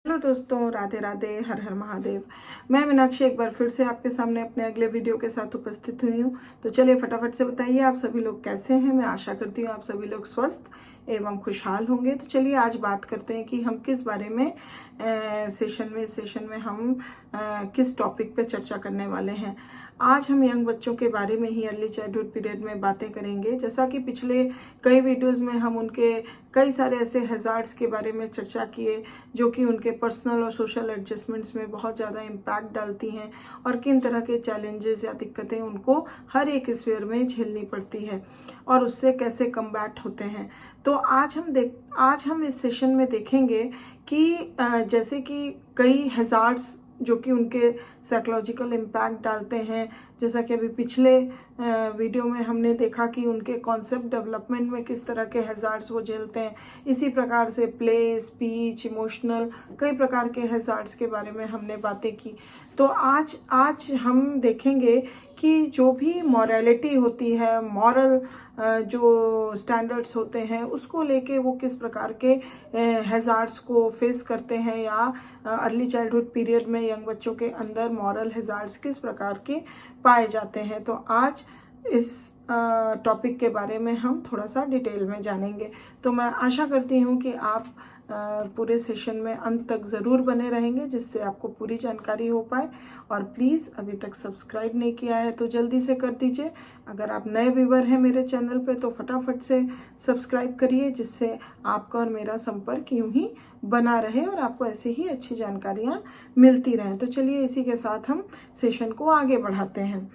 Hello दोस्तों, राधे राधे, हर हर महादेव। मैं मीनाक्षी एक बार फिर से आपके सामने अपने अगले वीडियो के साथ उपस्थित हुई हूँ। तो चलिए फटाफट से बताइए आप सभी लोग कैसे हैं। मैं आशा करती हूँ आप सभी लोग स्वस्थ एवं खुशहाल होंगे। तो चलिए आज बात करते हैं कि हम किस बारे में सेशन में हम किस टॉपिक पे चर्चा करने वाले हैं। आज हम यंग बच्चों के बारे में ही अर्ली चाइल्डहुड पीरियड में बातें करेंगे। जैसा कि पिछले कई वीडियोस में हम उनके कई सारे ऐसे हैजार्ड्स के बारे में चर्चा किए जो कि उनके पर्सनल और सोशल एडजस्टमेंट्स में बहुत ज़्यादा इम्पैक्ट डालती हैं और किन तरह के चैलेंजेस या दिक्कतें उनको हर एक स्फीयर में झेलनी पड़ती है और उससे कैसे कम्बैट होते हैं। तो आज हम इस सेशन में देखेंगे कि जैसे कि कई हैजार्ड्स जो कि उनके साइकोलॉजिकल इम्पैक्ट डालते हैं। जैसा कि अभी पिछले वीडियो में हमने देखा कि उनके कॉन्सेप्ट डेवलपमेंट में किस तरह के हैजार्ड्स वो झेलते हैं। इसी प्रकार से प्ले, स्पीच, इमोशनल कई प्रकार के हैजार्ड्स के बारे में हमने बातें की। तो आज हम देखेंगे कि जो भी मॉरलिटी होती है, मॉरल जो स्टैंडर्ड्स होते हैं, उसको लेके वो किस प्रकार के हैजार्ड्स को फेस करते हैं या अर्ली चाइल्डहुड पीरियड में यंग बच्चों के अंदर मॉरल हैजार्ड्स किस प्रकार के पाए जाते हैं। तो आज इस टॉपिक के बारे में हम थोड़ा सा डिटेल में जानेंगे। तो मैं आशा करती हूँ कि आप पूरे सेशन में अंत तक ज़रूर बने रहेंगे जिससे आपको पूरी जानकारी हो पाए। और प्लीज़ अभी तक सब्सक्राइब नहीं किया है तो जल्दी से कर दीजिए। अगर आप नए व्यूवर हैं मेरे चैनल पे तो फटाफट से सब्सक्राइब करिए जिससे आपका और मेरा संपर्क यूं ही बना रहे और आपको ऐसे ही अच्छी जानकारियाँ मिलती रहें। तो चलिए इसी के साथ हम सेशन को आगे बढ़ाते हैं।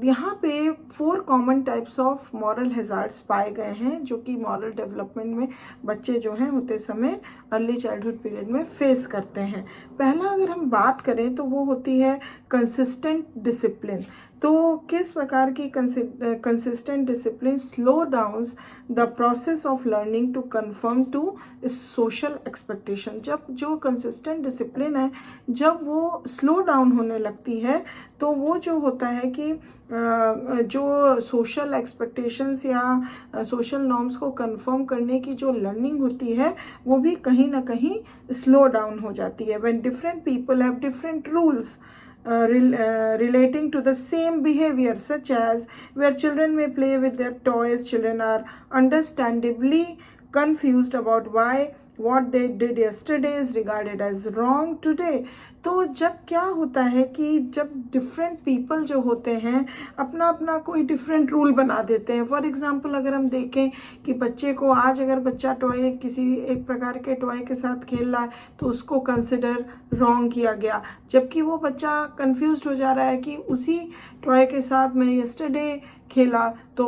यहाँ पे 4 common types of moral hazards पाए गए हैं जो कि मॉरल डेवलपमेंट में बच्चे जो हैं होते समय अर्ली चाइल्डहुड पीरियड में फेस करते हैं। पहला अगर हम बात करें तो वो होती है कंसिस्टेंट डिसिप्लिन। तो किस प्रकार की consistent discipline slow downs the process of learning to confirm to social expectation. जब जो कंसिस्टेंट डिसिप्लिन है जब वो स्लो डाउन होने लगती है तो वो जो होता है कि जो सोशल एक्सपेक्टेशंस या सोशल नॉर्म्स को कंफर्म करने की जो लर्निंग होती है वो भी कहीं ना कहीं स्लो डाउन हो जाती है। When different people have different rules relating to the same behavior, such as where children may play with their toys, children are understandably confused about why what they did yesterday is regarded as wrong today। तो जब क्या होता है कि जब different people जो होते हैं अपना अपना कोई डिफरेंट रूल बना देते हैं। फॉर एग्जांपल अगर हम देखें कि बच्चे को आज अगर बच्चा टॉय किसी एक प्रकार के टॉय के साथ खेल रहा है तो उसको कंसिडर रॉन्ग किया गया, जबकि वो बच्चा कंफ्यूज्ड हो जा रहा है कि उसी टॉय के साथ मैं यस्टरडे खेला तो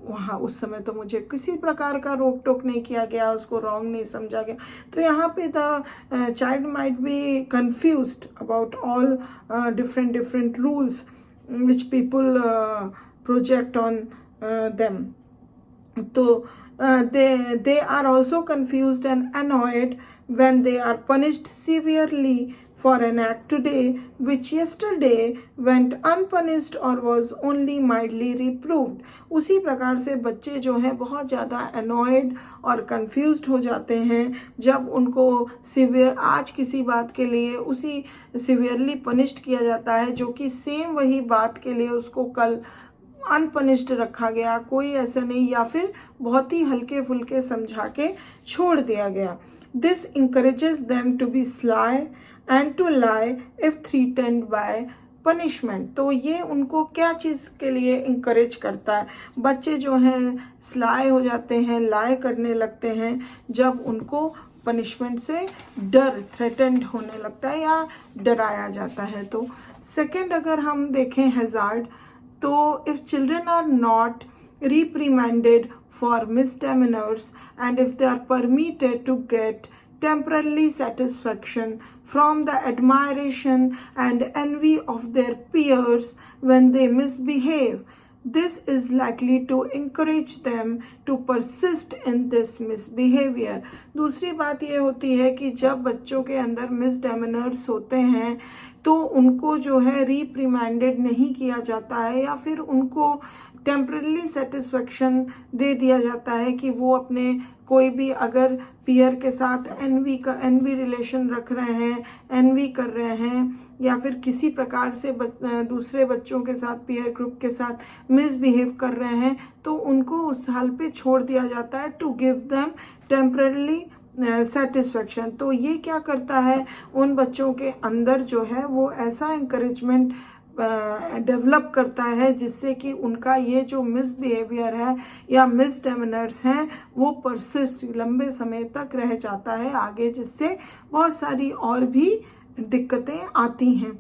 वहाँ उस समय तो मुझे किसी प्रकार का रोक टोक नहीं किया गया, उसको रॉन्ग नहीं समझा गया। तो यहाँ पे the child might be confused about all different rules which people project on them। तो they are also confused and annoyed when they are punished severely for an act today which yesterday went unpunished or was only mildly reproved। उसी प्रकार से बच्चे जो हैं बहुत ज़्यादा annoyed और confused हो जाते हैं जब उनको आज किसी बात के लिए उसी severely punished किया जाता है जो कि सेम वही बात के लिए उसको कल अनपनिश्ड रखा गया, कोई ऐसा नहीं, या फिर बहुत ही हल्के फुल्के समझा के छोड़ दिया गया। This encourages them to be sly and to lie if threatened by punishment. तो ये उनको क्या चीज़ के लिए इंकरेज करता है, बच्चे जो हैं स्लाई हो जाते हैं, लाई करने लगते हैं जब उनको पनिशमेंट से डर थ्रेटेंड होने लगता है या डराया जाता है। तो सेकेंड अगर हम देखें हैजार्ड, तो if children are not reprimanded for misdemeanors and if they are permitted to get temporary satisfaction from the admiration and envy of their peers when they misbehave, this is likely to encourage them to persist in this misbehavior। दूसरी बात ये होती है कि जब बच्चों के अंदर मिसडेमिनर्स होते हैं तो उनको जो है रिप्रिमेंडेड नहीं किया जाता है या फिर उनको टेम्पररी सेटिस्फेक्शन दे दिया जाता है कि वो अपने कोई भी अगर पीयर के साथ एनवी रिलेशन रख रहे हैं, एनवी कर रहे हैं, या फिर किसी प्रकार से दूसरे बच्चों के साथ पीयर ग्रुप के साथ मिसबिहेव कर रहे हैं, तो उनको उस हाल पे छोड़ दिया जाता है to give them temporary satisfaction. तो ये क्या करता है, उन बच्चों के अंदर जो है वो ऐसा इंकरेजमेंट डेवलप करता है जिससे कि उनका ये जो मिसबिहेवियर है या मिसडेमेनर्स हैं वो परसिस्ट लंबे समय तक रह जाता है आगे, जिससे बहुत सारी और भी दिक्कतें आती हैं।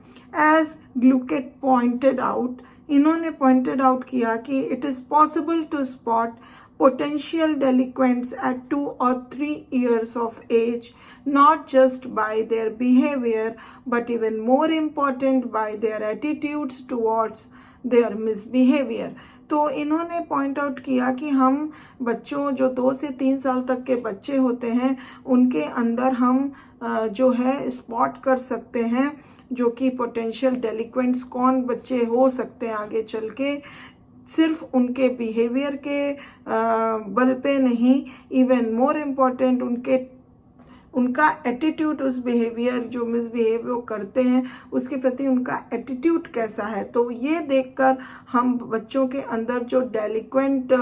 एज ग्लुकेट पॉइंटेड आउट, इन्होंने पॉइंटेड आउट किया कि it is possible to spot potential delinquents at 2 or 3 years of age, not just by their behavior but even more important by their attitudes towards their misbehavior। तो इन्होंने point out किया कि हम बच्चों जो 2 से 3 साल तक के बच्चे होते हैं उनके अंदर हम जो है स्पॉट कर सकते हैं जो कि पोटेंशियल डेलिक्वेंट्स कौन बच्चे हो सकते हैं आगे चल के, सिर्फ उनके बिहेवियर के बल पे नहीं, इवन मोर इम्पॉर्टेंट उनका एटीट्यूड, उस बिहेवियर जो मिसबिहेव वो करते हैं उसके प्रति उनका एटीट्यूड कैसा है। तो ये देखकर हम बच्चों के अंदर जो डेलिक्वेंट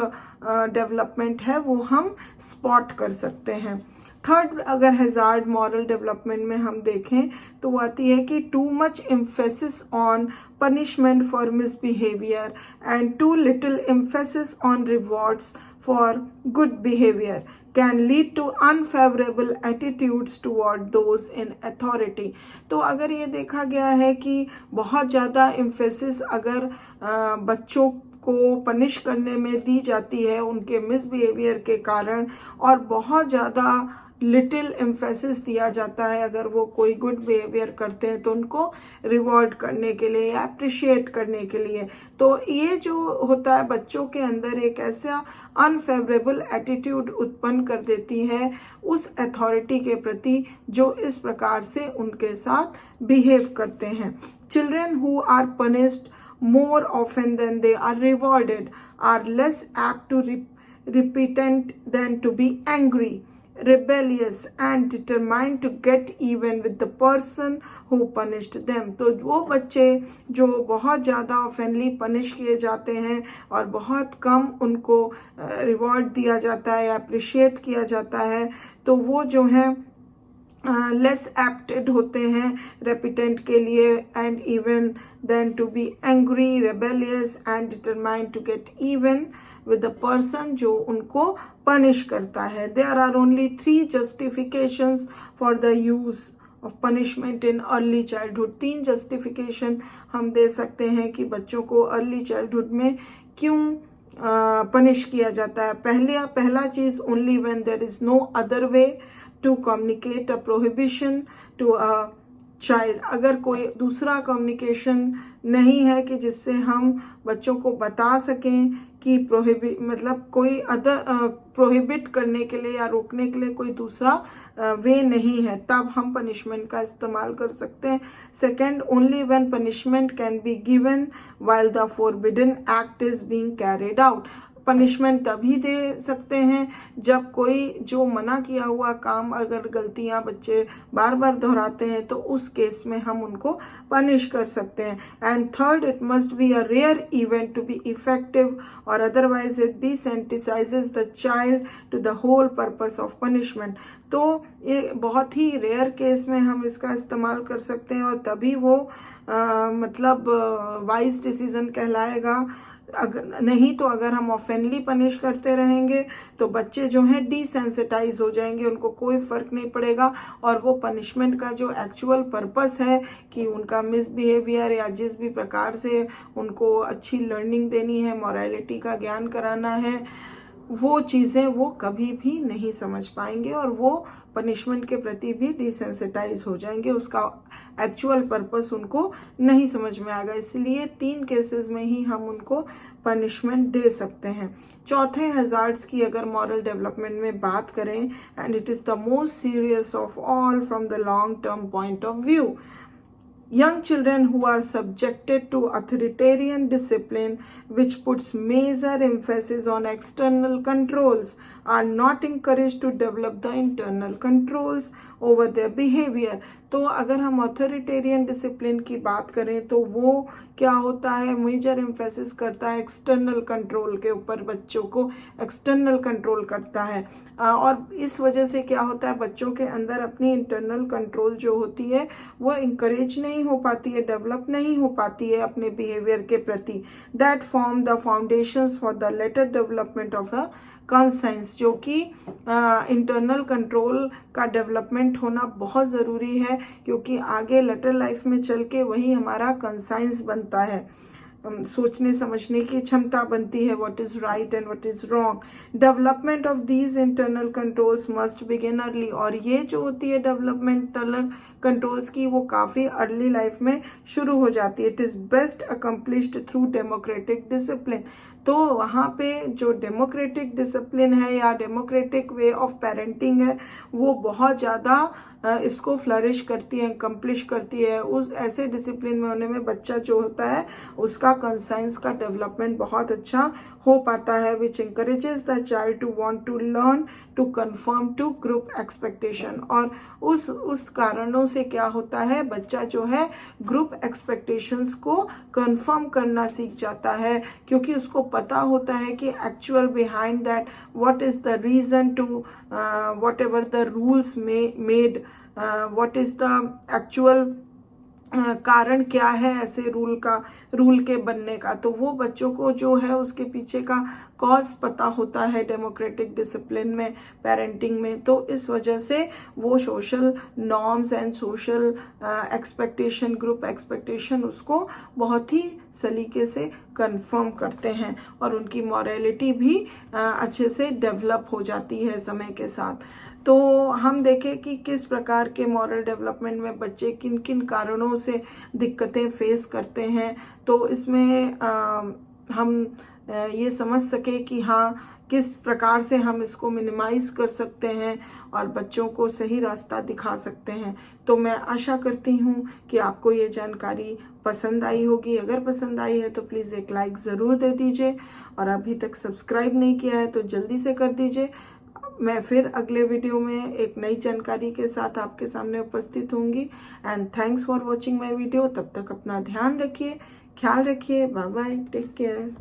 डेवलपमेंट है वो हम स्पॉट कर सकते हैं। थर्ड, अगर हैजार्ड मॉरल डेवलपमेंट में हम देखें तो वो आती है कि too much emphasis on punishment for misbehavior and too little emphasis on rewards for good behavior can lead to unfavorable attitudes toward those in authority। तो अगर ये देखा गया है कि बहुत ज़्यादा emphasis अगर बच्चों को पनिश करने में दी जाती है उनके मिसबिहेवियर के कारण, और बहुत ज़्यादा लिटिल एम्फेसिस दिया जाता है अगर वो कोई गुड बिहेवियर करते हैं तो उनको रिवॉर्ड करने के लिए या अप्रिशिएट करने के लिए, तो ये जो होता है बच्चों के अंदर एक ऐसा अनफेवरेबल एटीट्यूड उत्पन्न कर देती है उस अथॉरिटी के प्रति जो इस प्रकार से उनके साथ बिहेव करते हैं। Children who are punished more often than they are rewarded are less apt to repentant than to be angry, rebellious and determined to get even with the person who punished them। तो वो बच्चे जो बहुत ज़्यादा ऑफेनली punish किए जाते हैं और बहुत कम उनको रिवॉर्ड दिया जाता है या अप्रिशिएट किया जाता है, तो वो जो है लेस एप्टेड होते हैं रेपिटेंट के लिए, and even then to be angry, rebellious and determined to get even with the person जो उनको पनिश करता है। There are only 3 justifications for the use of punishment in early childhood. 3 justification हम दे सकते हैं कि बच्चों को अर्ली चाइल्डहुड में क्यों पनिश किया जाता है। पहला चीज, only when there is no other way to communicate a prohibition to a child। अगर कोई दूसरा कम्युनिकेशन नहीं है कि जिससे हम बच्चों को बता सकें कि मतलब कोई अदर प्रोहिबिट करने के लिए या रोकने के लिए कोई दूसरा वे नहीं है, तब हम पनिशमेंट का इस्तेमाल कर सकते हैं। Second, only when punishment can be given while the forbidden act is being carried out. Punishment तभी दे सकते हैं जब कोई जो मना किया हुआ काम, अगर गलतियां बच्चे बार बार दोहराते हैं तो उस केस में हम उनको पनिश कर सकते हैं। And third, it must be a rare event to be effective और otherwise it desensitises the child to the whole purpose of punishment. तो ये बहुत ही रेयर केस में हम इसका इस्तेमाल कर सकते हैं और तभी वो मतलब वाइज डिसीजन कहलाएगा। अगर नहीं तो अगर हम ऑफेनली पनिश करते रहेंगे तो बच्चे जो हैं डिसेंसिटाइज हो जाएंगे, उनको कोई फर्क नहीं पड़ेगा और वो पनिशमेंट का जो एक्चुअल पर्पस है कि उनका मिसबिहेवियर या जिस भी प्रकार से उनको अच्छी लर्निंग देनी है, मॉरलिटी का ज्ञान कराना है, वो चीज़ें वो कभी भी नहीं समझ पाएंगे और वो पनिशमेंट के प्रति भी डिसेंसिटाइज हो जाएंगे, उसका एक्चुअल पर्पस उनको नहीं समझ में आएगा। इसलिए 3 केसेस में ही हम उनको पनिशमेंट दे सकते हैं। चौथे, हैजार्ड्स की अगर मॉरल डेवलपमेंट में बात करें, and it is the most serious of all from the long term point of view. young children who are subjected to authoritarian discipline which puts major emphasis on external controls are not encouraged to develop the internal controls over their behavior. तो अगर हम authoritarian discipline की बात करें तो वो क्या होता है, मेजर एम्फेसिस करता है एक्सटर्नल कंट्रोल के ऊपर, बच्चों को एक्सटर्नल कंट्रोल करता है। और इस वजह से क्या होता है, बच्चों के अंदर अपनी इंटरनल कंट्रोल जो होती है वो इंकरेज नहीं हो पाती है, डेवलप नहीं हो पाती है अपने बिहेवियर के प्रति। That form the foundations for the later development of a conscience, जो कि इंटरनल कंट्रोल का डेवलपमेंट होना बहुत ज़रूरी है, क्योंकि आगे लेटर लाइफ में चल के वही हमारा कॉन्साइंस बनता है, सोचने समझने की क्षमता बनती है, what is right and what is wrong. Development of these internal controls must begin early, और ये जो होती है डेवलपमेंटल कंट्रोल्स की, वो काफ़ी अर्ली लाइफ में शुरू हो जाती है। It is best accomplished through democratic discipline. तो वहाँ पे जो डेमोक्रेटिक डिसिप्लिन है या डेमोक्रेटिक वे ऑफ पेरेंटिंग है, वो बहुत ज़्यादा इसको फ्लरिश करती है, अकम्प्लिश करती है। उस ऐसे डिसिप्लिन में होने में बच्चा जो होता है उसका कंसाइंस का डेवलपमेंट बहुत अच्छा हो पाता है, which encourages the child to want to learn to conform to group expectation. और उस कारणों से क्या होता है, बच्चा जो है ग्रुप एक्सपेक्टेशंस को कंफर्म करना सीख जाता है, क्योंकि उसको पता होता है कि actual behind that what is the reason to whatever the rules made, what is the actual कारण क्या है ऐसे रूल के बनने का। तो वो बच्चों को जो है उसके पीछे का कॉज पता होता है डेमोक्रेटिक डिसिप्लिन में, पेरेंटिंग में। तो इस वजह से वो social norms and social expectation, group expectation उसको बहुत ही सलीके से कंफर्म करते हैं, और उनकी मॉरलिटी भी अच्छे से डेवलप हो जाती है समय के साथ। तो हम देखें कि किस प्रकार के मॉरल डेवलपमेंट में बच्चे किन किन कारणों से दिक्कतें फेस करते हैं, तो इसमें हम ये समझ सके कि हाँ किस प्रकार से हम इसको मिनिमाइज कर सकते हैं और बच्चों को सही रास्ता दिखा सकते हैं। तो मैं आशा करती हूँ कि आपको ये जानकारी पसंद आई होगी। अगर पसंद आई है तो प्लीज़ एक लाइक ज़रूर दे दीजिए, और अभी तक सब्सक्राइब नहीं किया है तो जल्दी से कर दीजिए। मैं फिर अगले वीडियो में एक नई जानकारी के साथ आपके सामने उपस्थित होंगी। And thanks for watching my video. तब तक अपना ध्यान रखिए, ख्याल रखिए, बाय बाय, टेक केयर।